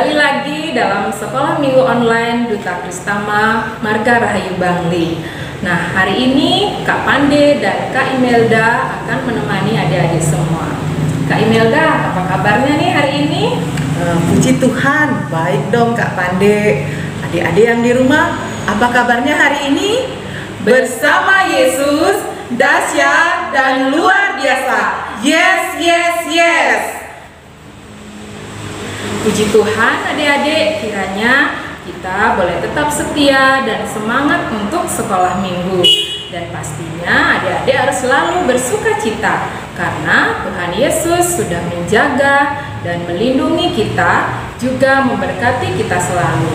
Kembali lagi dalam Sekolah Minggu Online Duta Kristama Marga Rahayu Bangli. Nah, hari ini Kak Pande dan Kak Imelda akan menemani adik-adik semua. Kak Imelda, apa kabarnya nih hari ini? Puji Tuhan, baik dong Kak Pande. Adik-adik yang di rumah, apa kabarnya hari ini? Bersama Yesus, dahsyat dan luar biasa. Yes, yes, yes. Puji Tuhan adik-adik, kiranya kita boleh tetap setia dan semangat untuk sekolah minggu. Dan pastinya adik-adik harus selalu bersuka cita karena Tuhan Yesus sudah menjaga dan melindungi kita, juga memberkati kita selalu.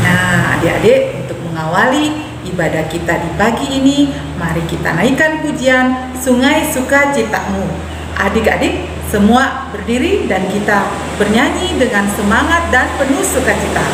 Nah, adik-adik, untuk mengawali ibadah kita di pagi ini, mari kita naikkan pujian Sungai Sukacitamu. Adik-adik semua berdiri dan kita bernyanyi dengan semangat dan penuh sukacita.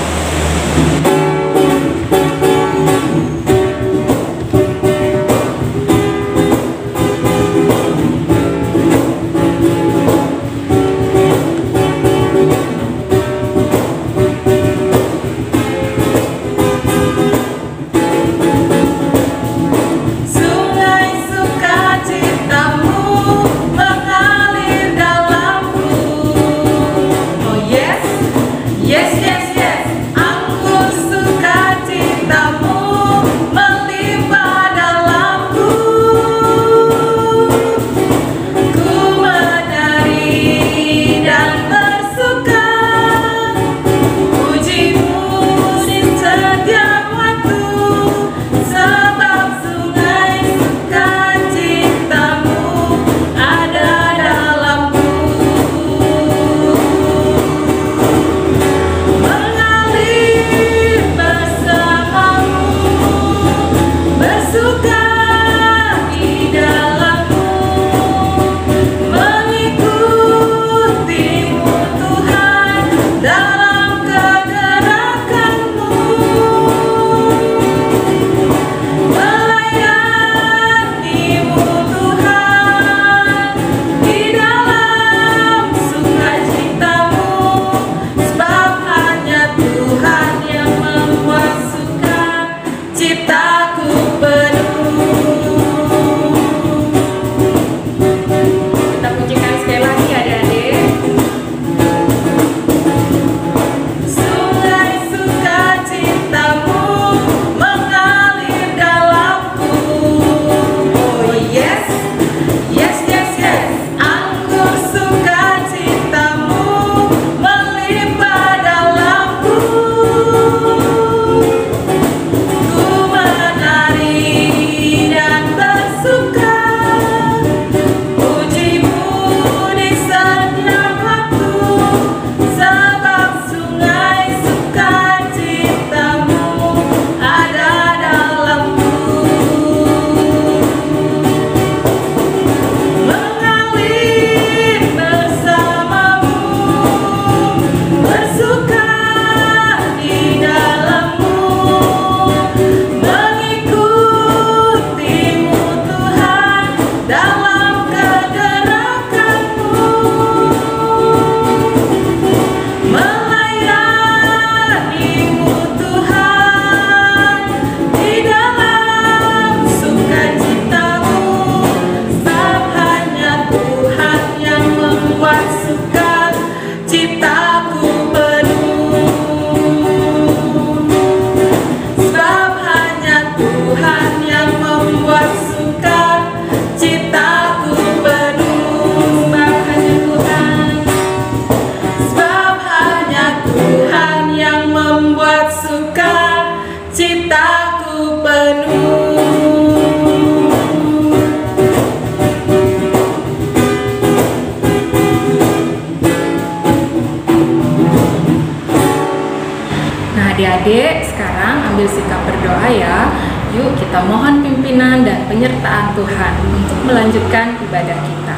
Adik-adik, sekarang ambil sikap berdoa ya. Yuk kita mohon pimpinan dan penyertaan Tuhan untuk melanjutkan ibadah kita.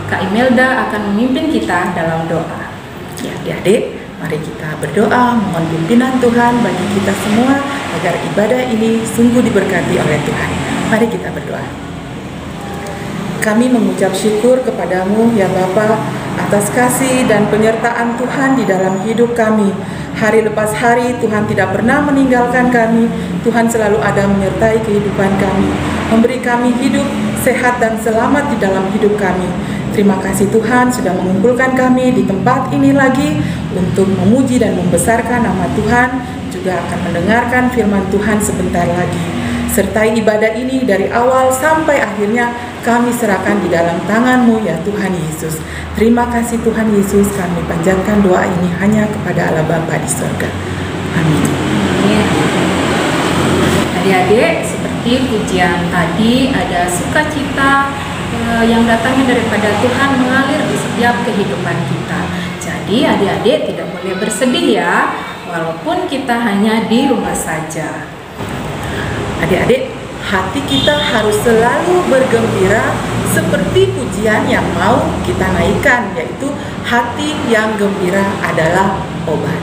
Kak Imelda akan memimpin kita dalam doa. Ya, adik-adik, mari kita berdoa mohon pimpinan Tuhan bagi kita semua agar ibadah ini sungguh diberkati oleh Tuhan. Mari kita berdoa. Kami mengucap syukur kepadamu ya Bapa, atas kasih dan penyertaan Tuhan di dalam hidup kami. Hari lepas hari Tuhan tidak pernah meninggalkan kami. Tuhan selalu ada menyertai kehidupan kami, memberi kami hidup sehat dan selamat di dalam hidup kami. Terima kasih Tuhan sudah mengumpulkan kami di tempat ini lagi untuk memuji dan membesarkan nama Tuhan, juga akan mendengarkan firman Tuhan sebentar lagi. Sertai ibadah ini dari awal sampai akhirnya kami serahkan di dalam tangan-Mu ya Tuhan Yesus. Terima kasih Tuhan Yesus, kami panjatkan doa ini hanya kepada Allah Bapa di surga. Amin. Adik-adik, seperti pujian tadi, ada sukacita yang datangnya daripada Tuhan mengalir di setiap kehidupan kita. Jadi adik-adik tidak boleh bersedih ya, walaupun kita hanya di rumah saja. Adik-adik, hati kita harus selalu bergembira seperti pujian yang mau kita naikkan, yaitu hati yang gembira adalah obat.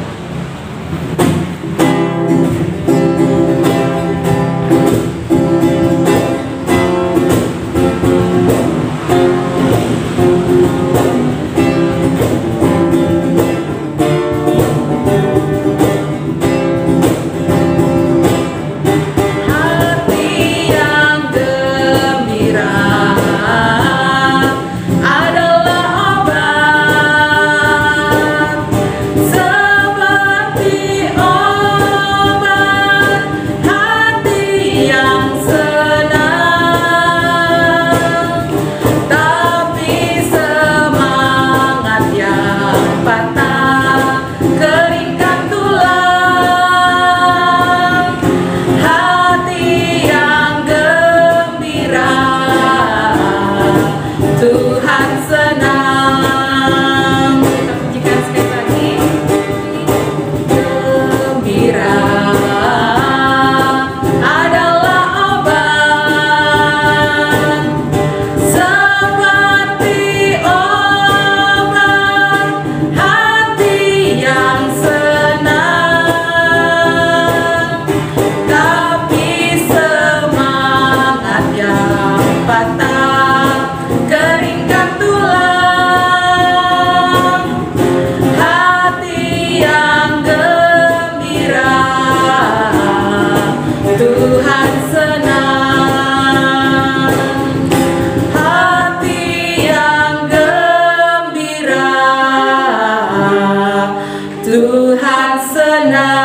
Tuhan senang.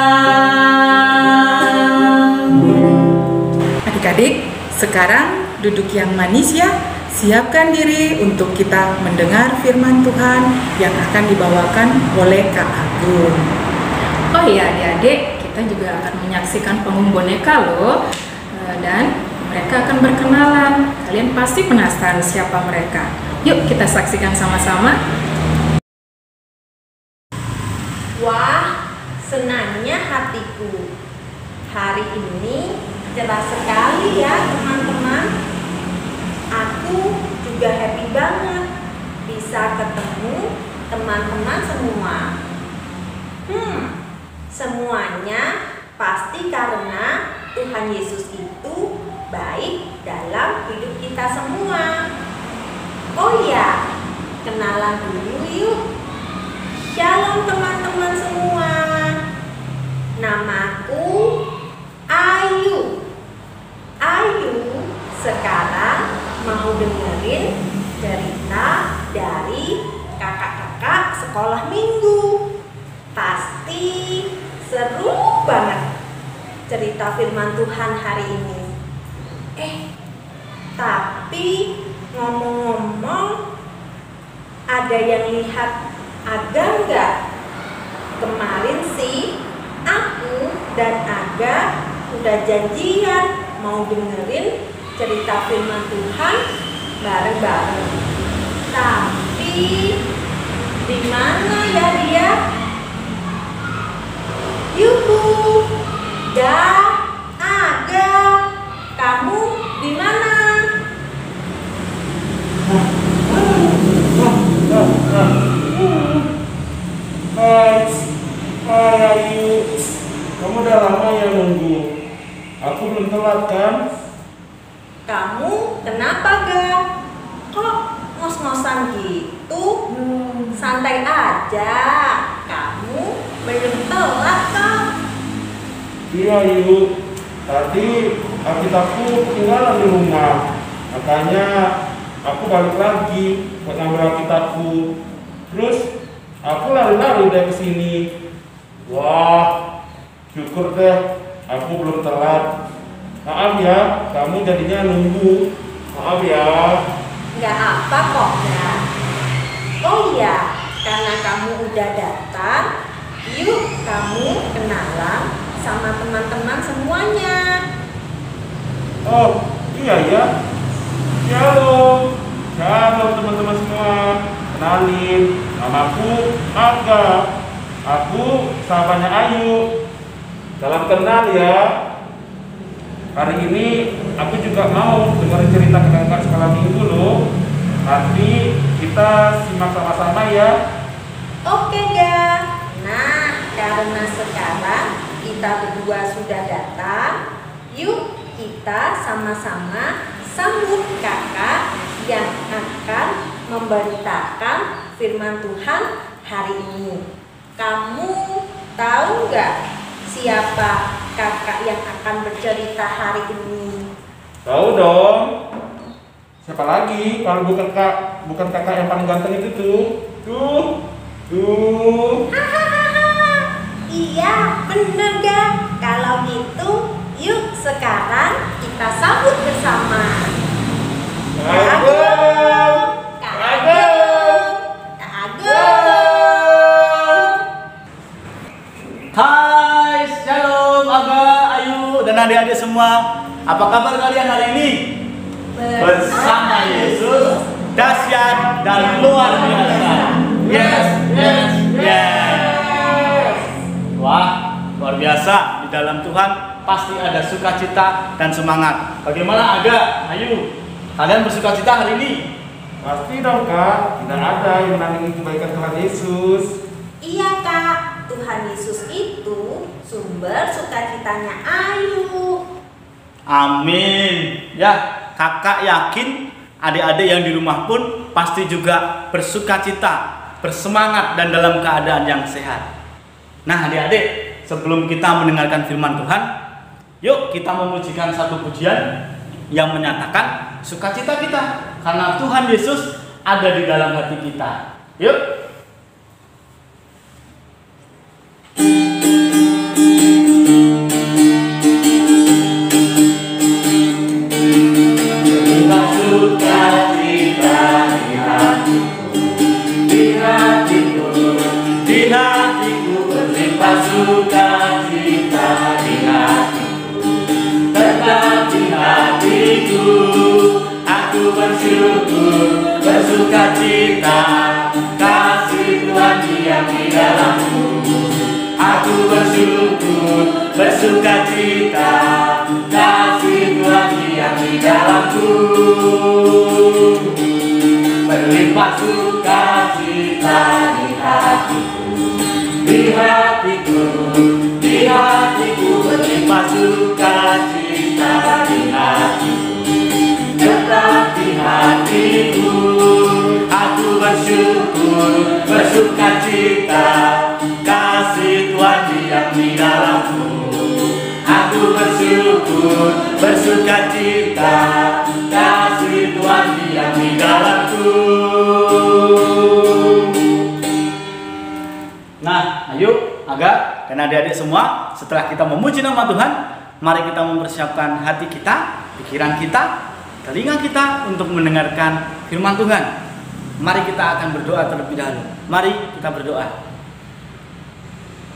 Adik-adik, sekarang duduk yang manis ya. Siapkan diri untuk kita mendengar firman Tuhan yang akan dibawakan oleh Kak Agung. Oh iya adik-adik, kita juga akan menyaksikan panggung boneka loh. Dan mereka akan berkenalan. Kalian pasti penasaran siapa mereka. Yuk kita saksikan sama-sama. Wah, senangnya hatiku. Hari ini cerah sekali ya teman-teman. Aku juga happy banget bisa ketemu teman-teman semua. Semuanya pasti karena Tuhan Yesus itu baik dalam hidup kita semua. Oh iya, kenalan dulu yuk. Shalom teman-teman semua. Namaku Ayu. Ayu sekarang mau dengerin cerita dari kakak-kakak sekolah minggu. Pasti seru banget cerita firman Tuhan hari ini. Tapi ngomong-ngomong, ada yang lihat Aga enggak? Kemarin sih aku dan Aga udah janjian mau dengerin cerita firman Tuhan bareng-bareng. Tapi di mana ya dia? Yuhu, Aga, kamu di mana? Hai, kamu udah lama ya nunggu. Aku belum telat kan? Kamu kenapa, Ga? Kok ngos ngos-ngosan gitu. Santai aja. Kamu belum telat kok. Iya Yu, tadi Alkitabku ketinggalan di rumah, makanya aku balik lagi buat ngambil Alkitabku. Terus aku lari-lari dari kesini. Wah, syukur deh, aku belum telat. Maaf ya, kamu jadinya nunggu. Maaf ya. Nggak apa kok ya. Oh iya, karena kamu udah datang, yuk kamu kenalan sama teman-teman semuanya. Oh, iya ya. Shalom. Shalom teman-teman semua. Kenalin, namaku Aga. Aku sahabatnya Ayu. Salam kenal ya. Hari ini aku juga mau dengerin cerita kakak sekolah minggu loh. Nanti kita simak sama-sama ya. Oke ga. Nah, karena sekarang kita berdua sudah datang, yuk kita sama-sama sambut kakak yang akan memberitakan firman Tuhan hari ini. Kamu tahu nggak siapa kakak yang akan bercerita hari ini? Tahu dong. Siapa lagi kalau bukan kakak yang paling ganteng itu tuh. Tuh. Iya, bener ga? Kalau gitu, yuk sekarang kita sambut bersama. Kagum. Hai, shalom Aga, Ayu, dan adik-adik semua. Apa kabar kalian hari ini? Bersama Yesus, dahsyat dan luar biasa. Yes. Wah, luar biasa. Di dalam Tuhan pasti ada sukacita dan semangat. Bagaimana Aga, Ayu? Kalian bersukacita hari ini? Pasti dong kak. Tidak ada yang menandingi kebaikan Tuhan Yesus. Iya kak, Tuhan Yesus itu sumber sukacitanya Ayu. Amin. Ya, kakak yakin adik-adik yang di rumah pun pasti juga bersukacita, bersemangat dan dalam keadaan yang sehat. Nah adik-adik, sebelum kita mendengarkan firman Tuhan, yuk kita memujikan satu pujian yang menyatakan sukacita kita karena Tuhan Yesus ada di dalam hati kita. Yuk. Sukacita di hatiku, tetap di hatiku. Aku bersyukur, bersukacita, kasih Tuhan diam di dalamku. Aku bersyukur, bersukacita, kasih Tuhan diam di dalamku. Berlimpah sukacita di hatiku. Di hatiku berlimpah sukacita di hatiku, tetap di hatiku. Aku bersyukur, bersukacita, kasih Tuhan diam di dalamku. Aku bersyukur, bersukacita, kasih Tuhan diam di dalamku. Nah, ayo Aga dan adik-adik semua, setelah kita memuji nama Tuhan, mari kita mempersiapkan hati kita, pikiran kita, telinga kita untuk mendengarkan firman Tuhan. Mari kita akan berdoa terlebih dahulu. Mari kita berdoa.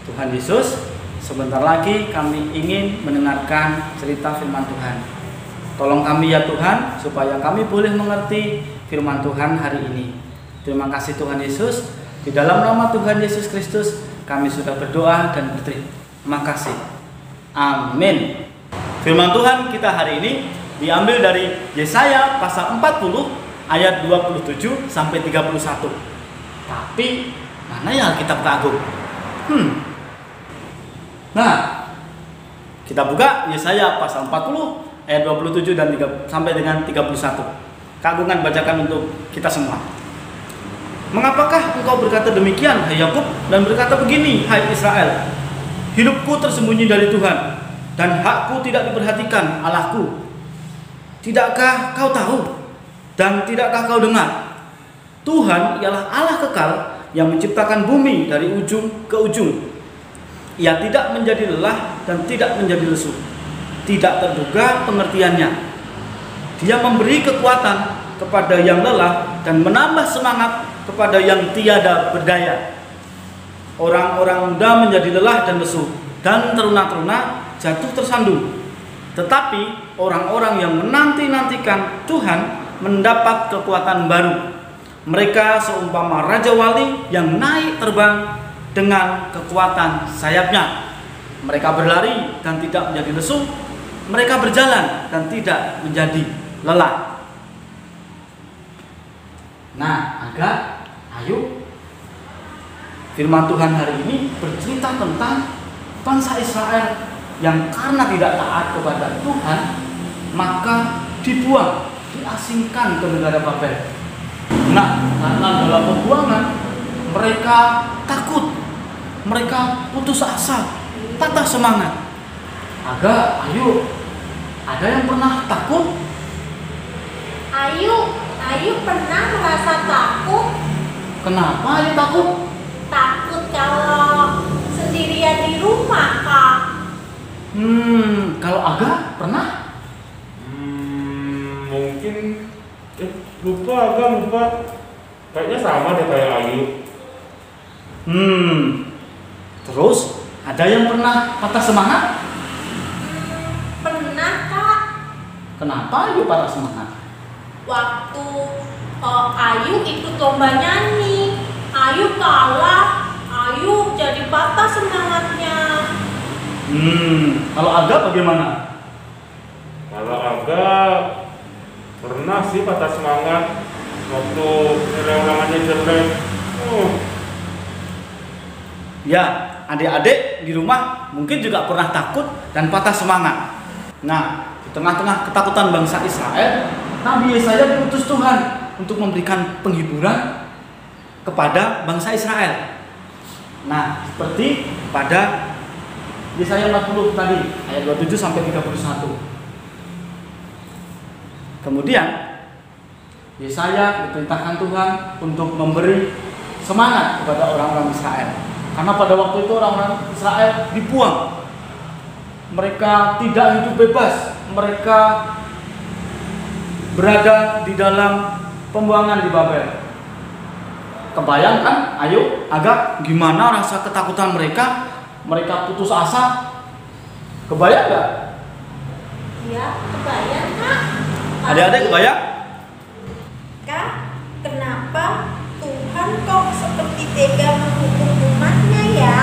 Tuhan Yesus, sebentar lagi kami ingin mendengarkan cerita firman Tuhan. Tolong kami ya Tuhan, supaya kami boleh mengerti firman Tuhan hari ini. Terima kasih Tuhan Yesus. Di dalam nama Tuhan Yesus Kristus kami sudah berdoa dan berterima kasih. Amin. Firman Tuhan kita hari ini diambil dari Yesaya pasal 40 ayat 27 sampai 31. Tapi mana ya Alkitab Agung? Nah, kita buka Yesaya pasal 40 ayat 27 dan sampai dengan 31. Kak Agung akan bacakan untuk kita semua. Mengapakah engkau berkata demikian, hai Yakub, dan berkata begini, hai Israel? Hidupku tersembunyi dari Tuhan, dan hakku tidak diperhatikan Allahku. Tidakkah kau tahu, dan tidakkah kau dengar? Tuhan ialah Allah kekal yang menciptakan bumi dari ujung ke ujung. Ia tidak menjadi lelah dan tidak menjadi lesu. Tidak terduga pengertiannya. Dia memberi kekuatan kepada yang lelah dan menambah semangat kepada yang tiada berdaya. Orang-orang muda menjadi lelah dan lesu, dan teruna-teruna jatuh tersandung. Tetapi orang-orang yang menanti-nantikan Tuhan mendapat kekuatan baru. Mereka seumpama Raja Wali yang naik terbang dengan kekuatan sayapnya. Mereka berlari dan tidak menjadi lesu. Mereka berjalan dan tidak menjadi lelah. Nah, agak ayo, firman Tuhan hari ini bercerita tentang bangsa Israel yang karena tidak taat kepada Tuhan, maka dibuang, diasingkan ke negara Babel. Nah, karena dalam pembuangan mereka takut, mereka putus asa, patah semangat. Agak ayo, ada yang pernah takut? Ayu pernah merasa takut? Kenapa Ayu takut? Takut kalau sendirian di rumah, Kak. Kalau Aga pernah? Mungkin lupa. Kayaknya sama deh kayak Ayu. Terus ada yang pernah patah semangat? Pernah, Kak. Kenapa Ayu patah semangat? Waktu Ayu ikut lomba nyanyi, Ayu kalah, Ayu jadi patah semangatnya. Kalau Aga bagaimana? Kalau Aga pernah sih patah semangat waktu nilai ulangannya jelek. Ya, adik-adik di rumah mungkin juga pernah takut dan patah semangat. Nah, di tengah-tengah ketakutan bangsa Israel, Nabi Yesaya diutus Tuhan untuk memberikan penghiburan kepada bangsa Israel. Nah, seperti pada Yesaya 40 tadi, ayat 27 sampai 31. Kemudian Yesaya diperintahkan Tuhan untuk memberi semangat kepada orang-orang Israel. Karena pada waktu itu orang-orang Israel dibuang. Mereka tidak hidup bebas. Mereka berada di dalam pembuangan di Babel. Kebayangkan, ayo, agak gimana rasa ketakutan mereka? Mereka putus asa. Kebayang gak? Ya, kebayang, Kak. Adik-adik kebayang? Kak, kenapa Tuhan kok seperti tega menghukum umatnya ya?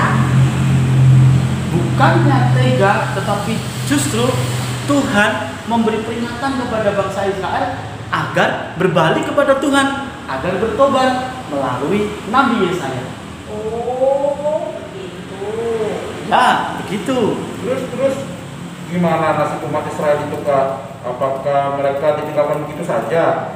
Bukannya tega, tetapi justru Tuhan memberi peringatan kepada bangsa Israel agar berbalik kepada Tuhan, agar bertobat melalui Nabi Yesaya. Oh, begitu. Ya, begitu. Terus gimana nasib umat Israel itu, Kak? Apakah mereka ditinggalkan begitu saja?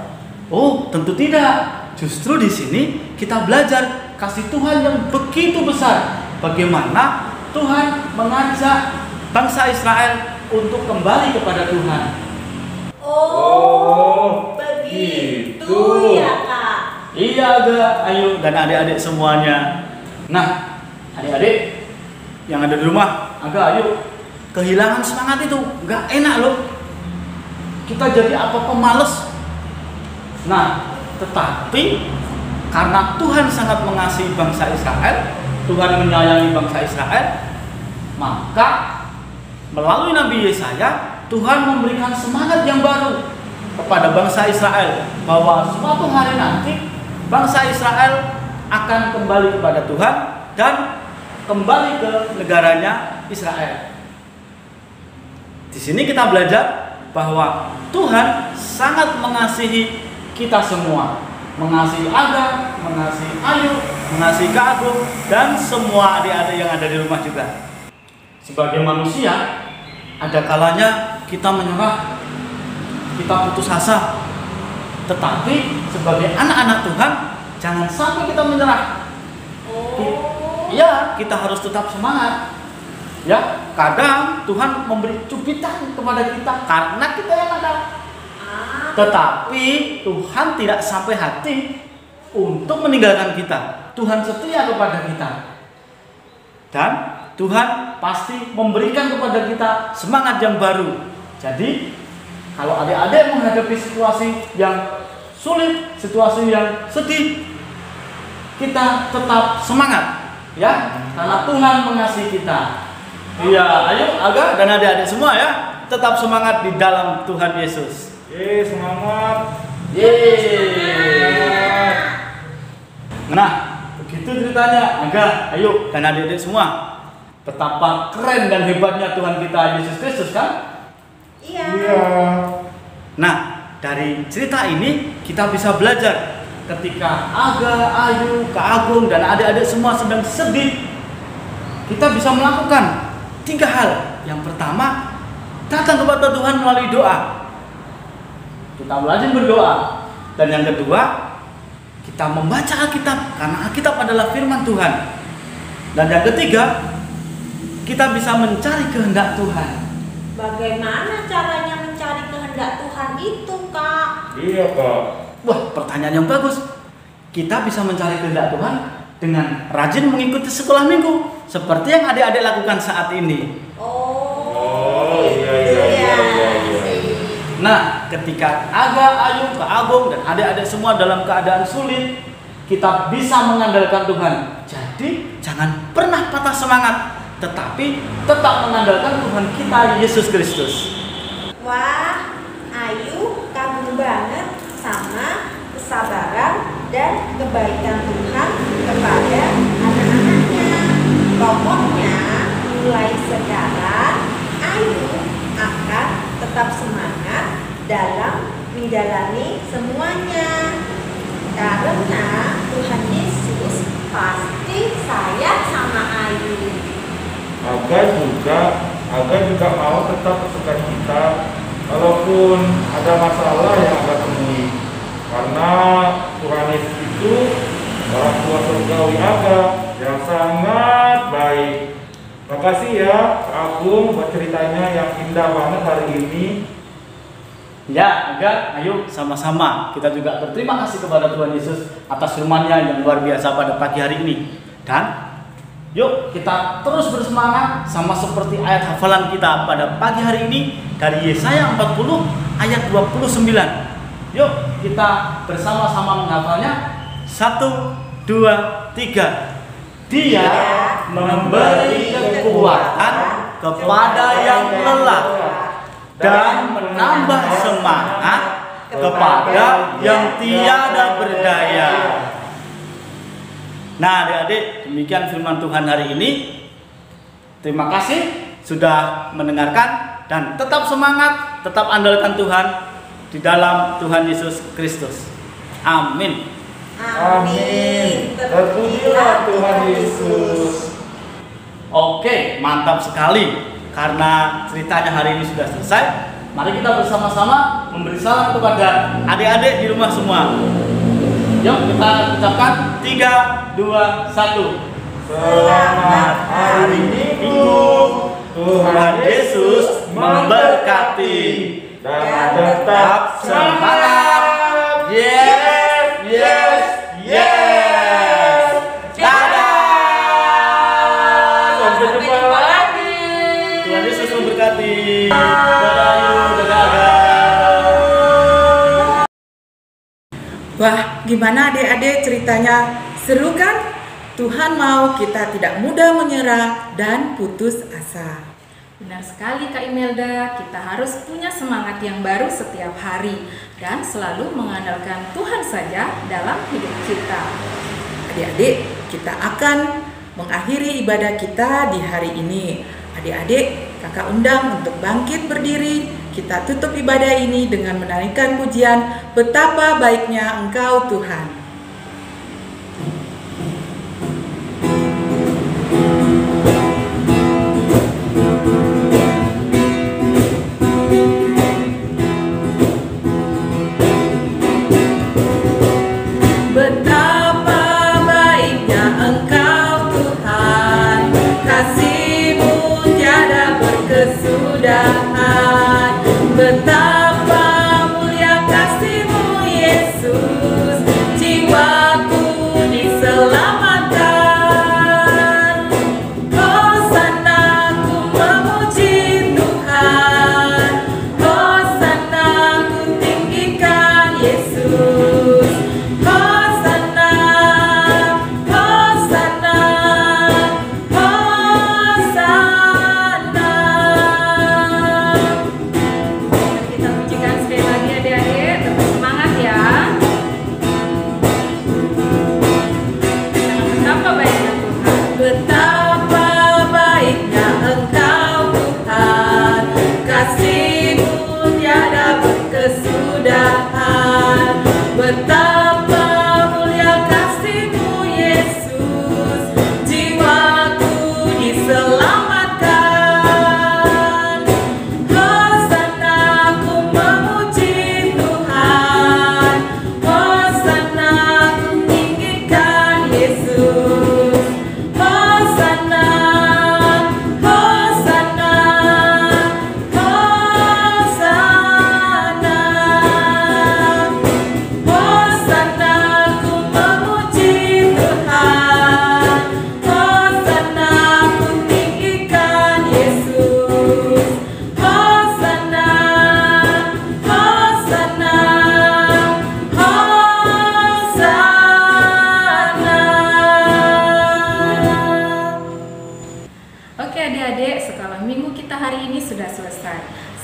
Oh, tentu tidak. Justru di sini kita belajar kasih Tuhan yang begitu besar. Bagaimana Tuhan mengajak bangsa Israel untuk kembali kepada Tuhan. Oh, begitu ya, Kak. Iya, Aga, ayo, dan adik-adik semuanya. Nah, adik-adik yang ada di rumah, Aga, ayo, kehilangan semangat itu nggak enak loh. Kita jadi apa-apa males. Nah, tetapi karena Tuhan sangat mengasihi bangsa Israel, Tuhan menyayangi bangsa Israel, maka melalui Nabi Yesaya, Tuhan memberikan semangat yang baru kepada bangsa Israel bahwa suatu hari nanti bangsa Israel akan kembali kepada Tuhan dan kembali ke negaranya Israel. Di sini kita belajar bahwa Tuhan sangat mengasihi kita semua, mengasihi Aga, mengasihi Ayu, mengasihi Kak Agung, dan semua adik-adik yang ada di rumah juga. Sebagai manusia, ada kalanya kita menyerah, kita putus asa, Tetapi sebagai anak-anak Tuhan, jangan sampai kita menyerah. Ya, kita harus tetap semangat. Ya, kadang Tuhan memberi cubitan kepada kita karena kita yang ada. Tetapi Tuhan tidak sampai hati untuk meninggalkan kita. Tuhan setia kepada kita. Dan Tuhan pasti memberikan kepada kita semangat yang baru. Jadi, kalau adik-adik menghadapi situasi yang sulit, situasi yang sedih, kita tetap semangat, ya, karena Tuhan mengasihi kita. Iya, ayo Aga dan adik-adik semua ya, tetap semangat di dalam Tuhan Yesus. Semangat. Nah, begitu ceritanya. Aga, ayo dan adik-adik semua, betapa keren dan hebatnya Tuhan kita Yesus Kristus kan? Iya. Nah, dari cerita ini kita bisa belajar ketika Aga, Ayu, Kak Agung dan adik-adik semua sedang sedih, kita bisa melakukan 3 hal. Yang pertama, datang kepada Tuhan melalui doa. Kita belajar berdoa. Dan yang kedua, kita membaca Alkitab karena Alkitab adalah firman Tuhan. Dan yang ketiga, kita bisa mencari kehendak Tuhan. Bagaimana caranya mencari kehendak Tuhan itu, Kak? Iya, Kak. Wah, pertanyaan yang bagus. Kita bisa mencari kehendak Tuhan dengan rajin mengikuti sekolah minggu seperti yang adik-adik lakukan saat ini. Iya. Nah, ketika Aga, Ayu, Kak Agung dan adik-adik semua dalam keadaan sulit, kita bisa mengandalkan Tuhan. Jadi, jangan pernah patah semangat, tetapi tetap mengandalkan Tuhan kita Yesus Kristus. Wah, Ayu kagum banget sama kesabaran dan kebaikan Tuhan kepada anak-anaknya. Pokoknya mulai sekarang Ayu akan tetap semangat dalam menjalani semuanya, karena Tuhan Yesus pasti sayang sama Ayu. Aga juga mau tetap bersukacita walaupun ada masalah yang Aga temui. Karena Tuhan Yesus itu orang tua surgawi Aga yang sangat baik. Makasih ya Kak Agung buat ceritanya yang indah banget hari ini. Ya, Aga, ayo sama-sama. Kita juga berterima kasih kepada Tuhan Yesus atas firman-Nya yang luar biasa pada pagi hari ini. Dan yuk kita terus bersemangat sama seperti ayat hafalan kita pada pagi hari ini dari Yesaya 40 ayat 29. Yuk kita bersama-sama menghafalnya. 1, 2, 3. Dia memberi kekuatan kepada yang lelah dan menambah semangat kepada yang tiada berdaya. Nah, adik-adik, demikian firman Tuhan hari ini. Terima kasih sudah mendengarkan dan tetap semangat, tetap andalkan Tuhan di dalam Tuhan Yesus Kristus. Amin. Amin. Terpujilah Tuhan Yesus. Oke, mantap sekali. Karena ceritanya hari ini sudah selesai, mari kita bersama-sama memberi salam kepada adik-adik di rumah semua. Yuk kita ucapkan 3, 2, 1. Selamat hari Minggu. Tuhan Yesus memberkati. Dan tetap Semangat. Yes, yes, yes. Dadah. Sampai jumpa lagi. Tuhan Yesus memberkati. Dadah, yuk, dadah. Wah, gimana adik-adik ceritanya? Seru kan? Tuhan mau kita tidak mudah menyerah dan putus asa. Benar sekali Kak Imelda, kita harus punya semangat yang baru setiap hari dan selalu mengandalkan Tuhan saja dalam hidup kita. Adik-adik, kita akan mengakhiri ibadah kita di hari ini. Adik-adik, kakak undang untuk bangkit berdiri. Kita tutup ibadah ini dengan menaikkan pujian Betapa Baiknya Engkau Tuhan.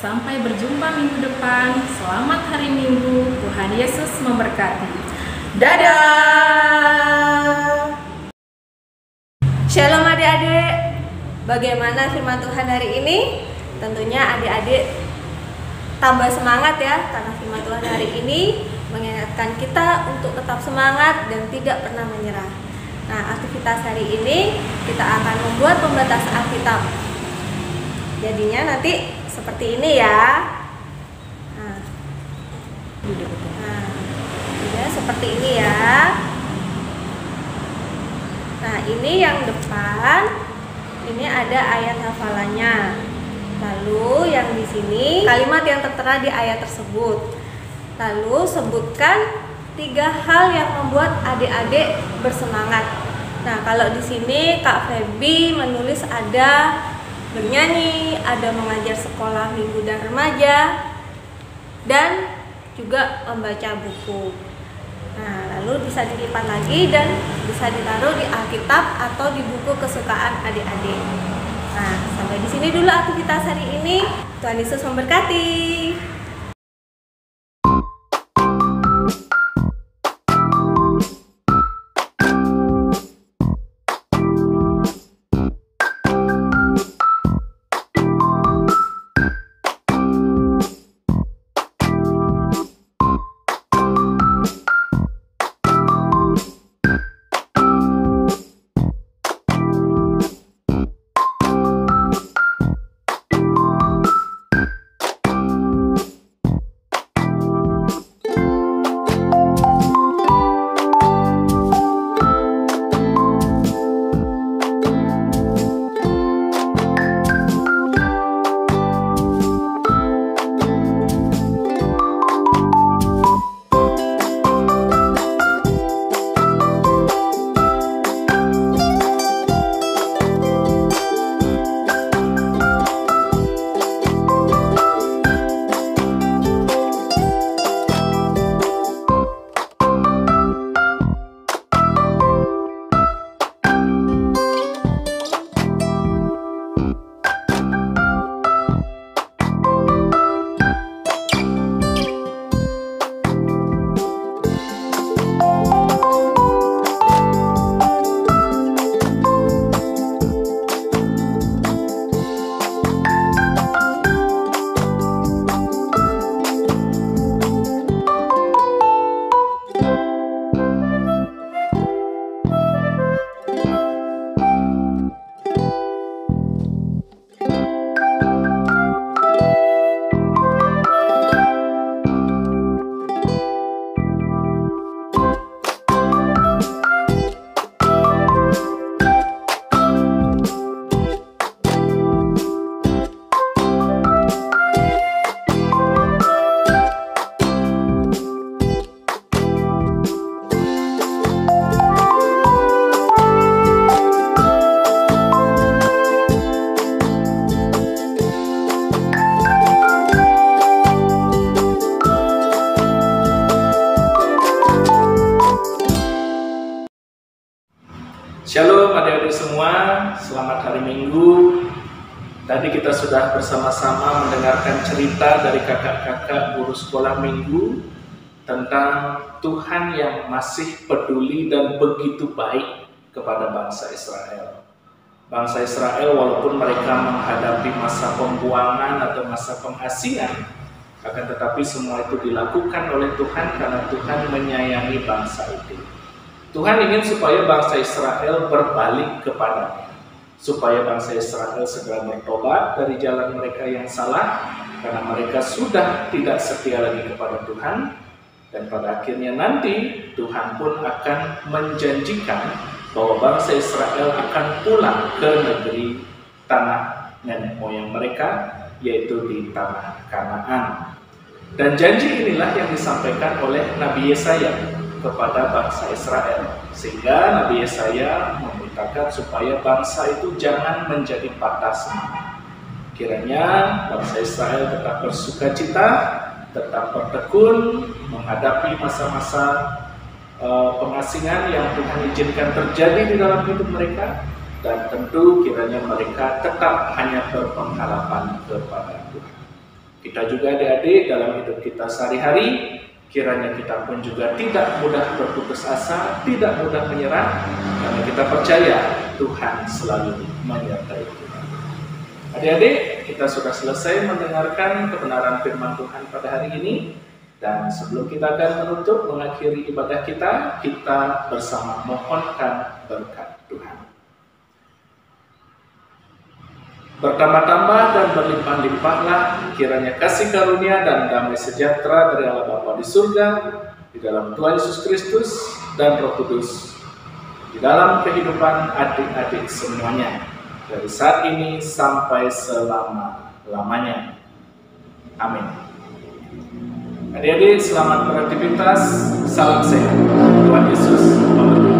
sampai berjumpa minggu depan. Selamat hari Minggu, Tuhan Yesus memberkati. Dadah. Shalom adik-adik. Bagaimana firman Tuhan hari ini? Tentunya adik-adik tambah semangat ya, karena firman Tuhan hari ini mengingatkan kita untuk tetap semangat dan tidak pernah menyerah. Nah, aktivitas hari ini kita akan membuat pembatas Alkitab. Jadinya nanti seperti ini ya. Nah, ya, seperti ini ya. Nah, ini yang depan, ini ada ayat hafalannya. Lalu yang di sini kalimat yang tertera di ayat tersebut. Lalu sebutkan 3 hal yang membuat adik-adik bersemangat. Nah, kalau di sini Kak Feby menulis ada bernyanyi, ada mengajar sekolah minggu dan remaja, dan juga membaca buku. Nah, lalu bisa dilipat lagi dan bisa ditaruh di Alkitab atau di buku kesukaan adik-adik. Nah, sampai di sini dulu aktivitas hari ini. Tuhan Yesus memberkati. Shalom adik-adik semua, selamat hari Minggu. Tadi kita sudah bersama-sama mendengarkan cerita dari kakak-kakak guru sekolah minggu tentang Tuhan yang masih peduli dan begitu baik kepada bangsa Israel. Bangsa Israel walaupun mereka menghadapi masa pembuangan atau masa pengasingan, akan tetapi semua itu dilakukan oleh Tuhan karena Tuhan menyayangi bangsa itu. Tuhan ingin supaya bangsa Israel berbalik kepadanya, supaya bangsa Israel segera bertobat dari jalan mereka yang salah, karena mereka sudah tidak setia lagi kepada Tuhan, dan pada akhirnya nanti Tuhan pun akan menjanjikan bahwa bangsa Israel akan pulang ke negeri tanah nenek moyang mereka, yaitu di tanah Kanaan. Dan janji inilah yang disampaikan oleh Nabi Yesaya kepada bangsa Israel, sehingga Nabi Yesaya memberitakan supaya bangsa itu jangan menjadi patah semangat. Kiranya bangsa Israel tetap bersukacita, tetap bertekun menghadapi masa-masa pengasingan yang Tuhan izinkan terjadi di dalam hidup mereka, dan tentu kiranya mereka tetap hanya berpengharapan kepada Tuhan. Kita juga adik-adik dalam hidup kita sehari-hari, kiranya kita pun juga tidak mudah berputus asa, tidak mudah menyerah, karena kita percaya Tuhan selalu menyertai kita. Adik-adik, kita sudah selesai mendengarkan kebenaran firman Tuhan pada hari ini. Dan sebelum kita akan menutup, mengakhiri ibadah kita, kita bersama mohonkan berkat Tuhan. Bertambah-tambah dan berlimpah-limpahlah kiranya kasih karunia dan damai sejahtera dari Allah Bapa di surga, di dalam Tuhan Yesus Kristus dan Roh Kudus, di dalam kehidupan adik-adik semuanya, dari saat ini sampai selama-lamanya. Amin. Adik-adik, selamat beraktivitas. Salam sehat. Tuhan Yesus memberkati.